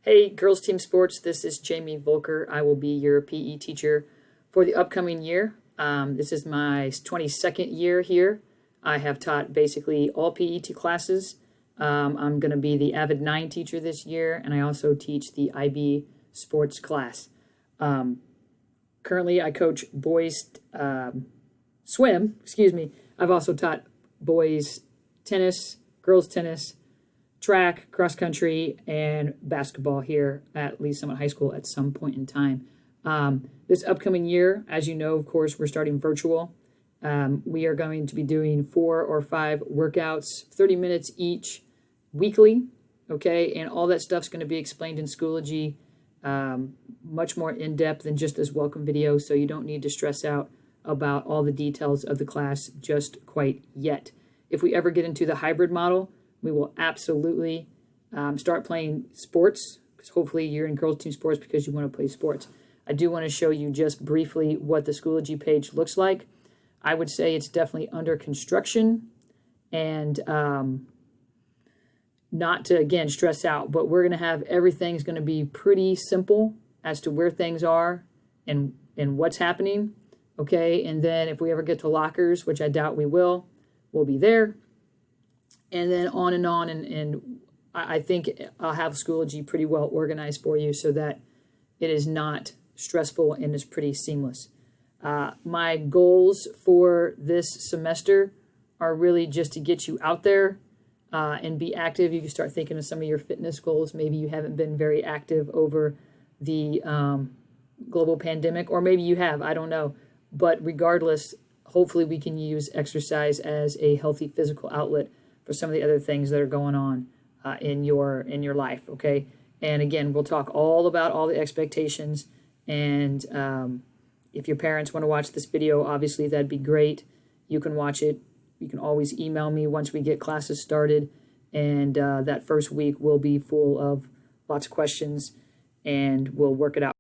Hey, girls team sports, this is Jamie Volker. I will be your PE teacher for the upcoming year. This is my 22nd year here. I have taught basically all PE classes. I'm going to be the Avid 9 teacher this year, and I also teach the IB sports class. Currently, I coach boys swim, I've also taught boys tennis, girls tennis, track, cross country, and basketball here at Lee Summit High School at some point in time. This upcoming year, as you know, of course, we're starting virtual. We are going to be doing 4 or 5 workouts, 30 minutes each, weekly, okay? And all that stuff's going to be explained in Schoology, much more in-depth than just this welcome video, so you don't need to stress out about all the details of the class just quite yet. If we ever get into the hybrid model, we will absolutely start playing sports, because hopefully you're in girls team sports because you want to play sports. I do want to show you just briefly what the Schoology page looks like. I would say it's definitely under construction, and not to, again, stress out, but we're going to have everything's going to be pretty simple as to where things are and what's happening, okay? And then if we ever get to lockers, which I doubt we will, we'll be there. And then on, and I think I'll have Schoology pretty well organized for you so that it is not stressful and is pretty seamless. My goals for this semester are really just to get you out there and be active. You can start thinking of some of your fitness goals. Maybe you haven't been very active over the global pandemic, or maybe you have, I don't know. But regardless, hopefully we can use exercise as a healthy physical outlet for some of the other things that are going on in your life, okay? And again, we'll talk all about all the expectations, and if your parents want to watch this video, obviously that'd be great. You can watch it. You can always email me once we get classes started, and that first week will be full of lots of questions, and we'll work it out.